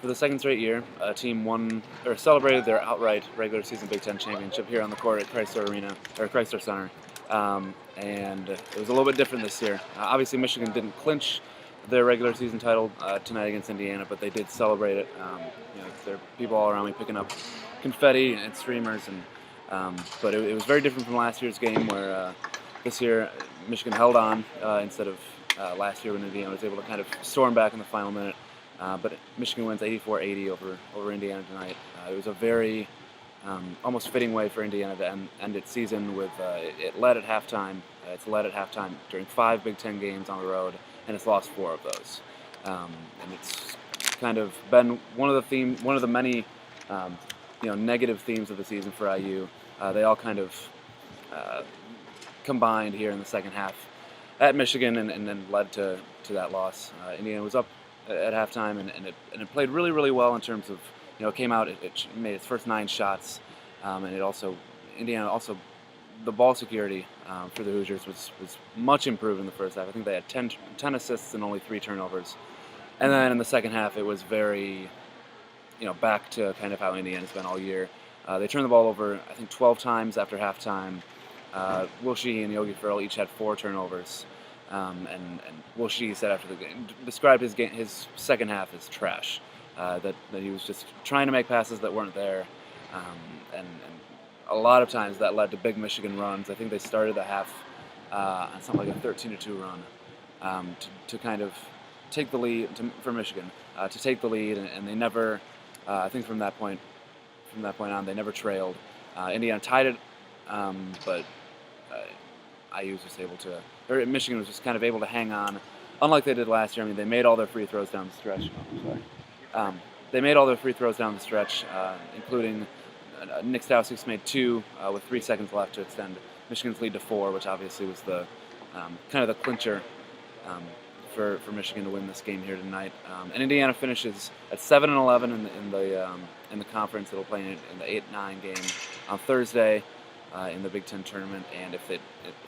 For the second straight year, a team won or celebrated their outright regular season Big Ten championship here on the court at Crisler Center, and it was a little bit different this year. Obviously, Michigan didn't clinch their regular season title tonight against Indiana, but they did celebrate it. There are people all around me picking up confetti and streamers, but it was very different from last year's game, where this year Michigan held on instead of last year when Indiana was able to kind of storm back in the final minute. But Michigan wins 84-80 over Indiana tonight. It was a very almost fitting way for Indiana to end its season with it led at halftime. It's led at halftime during 5 Big Ten games on the road, and it's lost 4 of those. And it's kind of been one of the many negative themes of the season for IU. They all kind of combined here in the second half at Michigan, and then led to that loss. Indiana was up at halftime, and it played really, really well in terms of, it came out, it made its first 9 shots, and Indiana also, the ball security for the Hoosiers was much improved in the first half. I think they had 10 assists and only 3 turnovers. And then in the second half, it was very, back to kind of how Indiana's been all year. They turned the ball over, I think, 12 times after halftime. Will Sheehy and Yogi Ferrell each had 4 turnovers. And Will Sheehy said after the game, described his second half as trash. That he was just trying to make passes that weren't there, and a lot of times that led to big Michigan runs. I think they started the half on something like a 13-2 run to kind of take the lead for Michigan, to take the lead, and they never. I think from that point on, they never trailed. Indiana tied it, but IU was just able to, or Michigan was just kind of able to hang on, unlike they did last year. I mean, they made all their free throws down the stretch. They made all their free throws down the stretch, including Nick Stauskas made 2 with 3 seconds left to extend Michigan's lead to 4, which obviously was the kind of the clincher for Michigan to win this game here tonight. And Indiana finishes at 7-11 in the conference. It'll play in the 8-9 game on Thursday in the Big Ten tournament. And if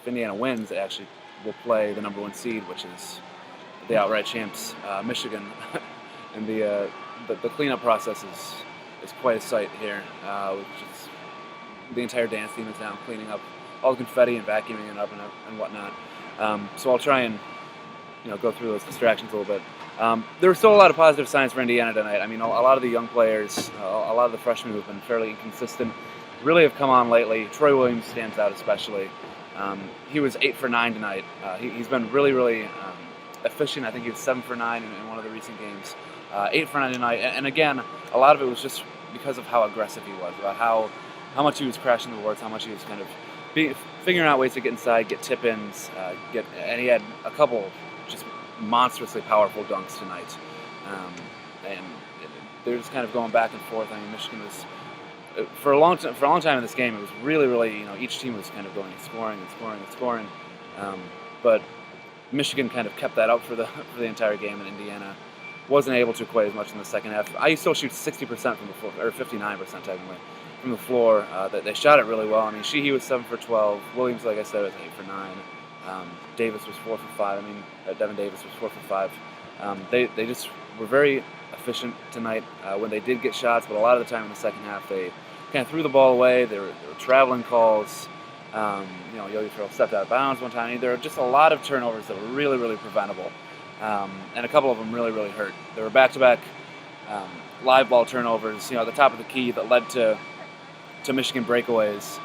Indiana wins, it actually will play the number 1 seed, which is the outright champs, Michigan. And the cleanup process is quite a sight here, which is the entire dance team is down cleaning up all the confetti and vacuuming it up and whatnot. So I'll try and go through those distractions a little bit. There were still a lot of positive signs for Indiana tonight. I mean, a lot of the young players, a lot of the freshmen who've been fairly inconsistent, really have come on lately. Troy Williams stands out especially. He was 8 for 9 tonight. He's been really, really efficient. I think he was 7 for 9 in one of the recent games. 8 for 9 tonight, and again, a lot of it was just because of how aggressive he was, about how much he was crashing the boards, how much he was kind of figuring out ways to get inside, get tip-ins, and he had a couple just monstrously powerful dunks tonight, and they're just kind of going back and forth. I mean, Michigan was for a long time in this game. It was really, really, each team was kind of going and scoring, but Michigan kind of kept that up for the entire game, and Indiana wasn't able to quite as much in the second half. IU still shoots 60% from the floor, or 59% technically, from the floor. They shot it really well. I mean, Sheehy was 7 for 12. Williams, like I said, was 8 for 9. Davis was 4 for 5. I mean, Devin Davis was 4 for 5. They just were very efficient tonight when they did get shots, but a lot of the time in the second half they kind of threw the ball away. There were traveling calls. Yogi Ferrell stepped out of bounds one time. There were just a lot of turnovers that were really, really preventable. And a couple of them really, really hurt. There were back-to-back live ball turnovers, at the top of the key that led to Michigan breakaways.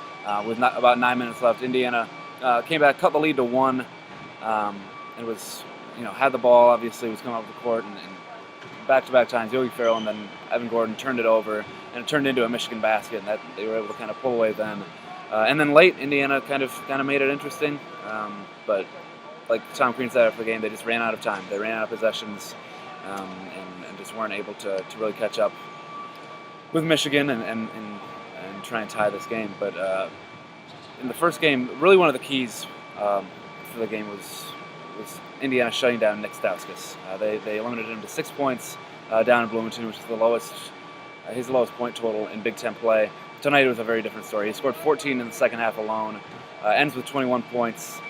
With about 9 minutes left, Indiana came back, cut the lead to 1, and was, had the ball. Obviously, was coming off the court, and back-to-back times, Yogi Ferrell and then Evan Gordon turned it over, and it turned into a Michigan basket, and that they were able to kind of pull away then. And then late, Indiana kind of made it interesting, but like Tom Crean said after the game, they just ran out of time. They ran out of possessions, and just weren't able to really catch up with Michigan and try and tie this game. But in the first game, really one of the keys for the game was Indiana shutting down Nick Stauskas. They limited him to 6 points down in Bloomington, which is his lowest point total in Big Ten play. Tonight it was a very different story. He scored 14 in the second half alone, ends with 21 points.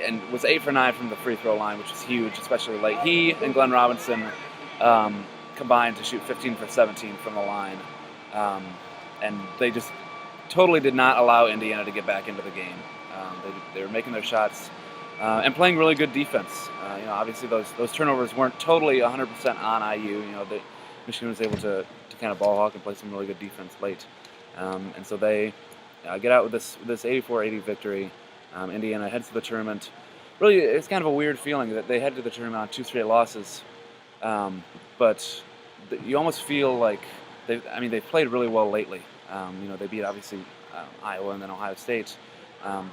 And was 8 for 9 from the free throw line, which was huge, especially late. He and Glenn Robinson combined to shoot 15 for 17 from the line, and they just totally did not allow Indiana to get back into the game. They were making their shots and playing really good defense. Obviously those turnovers weren't totally 100% on IU. Michigan was able to kind of ball hawk and play some really good defense late, and so they get out with this 84-80 victory. Indiana heads to the tournament. Really, it's kind of a weird feeling that they head to the tournament on 2 straight losses, but you almost feel like they've played really well lately. They beat obviously Iowa and then Ohio State.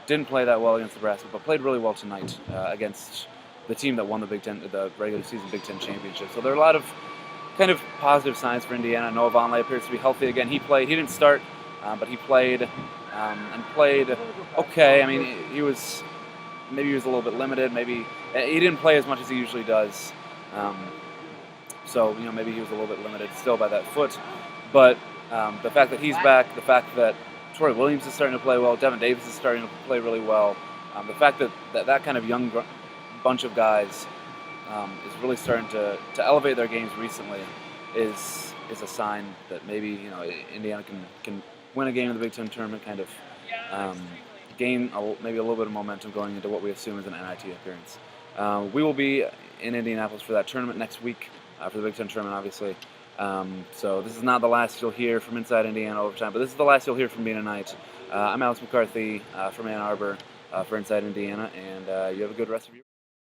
Didn't play that well against Nebraska, but played really well tonight against the team that won the regular season Big Ten championship. So there are a lot of kind of positive signs for Indiana. Noah Vonleh appears to be healthy again. He didn't start, but he played and played okay. I mean, he was a little bit limited. Maybe he didn't play as much as he usually does. So maybe he was a little bit limited still by that foot. But the fact that he's back, the fact that Troy Williams is starting to play well, Devin Davis is starting to play really well, the fact that kind of young bunch of guys is really starting to elevate their games recently is a sign that maybe Indiana can win a game in the Big Ten tournament, kind of gain maybe a little bit of momentum going into what we assume is an NIT appearance. We will be in Indianapolis for that tournament next week, for the Big Ten tournament, obviously. So this is not the last you'll hear from Inside Indiana Overtime, but this is the last you'll hear from me tonight. I'm Alex McCarthy from Ann Arbor for Inside Indiana, and you have a good rest of your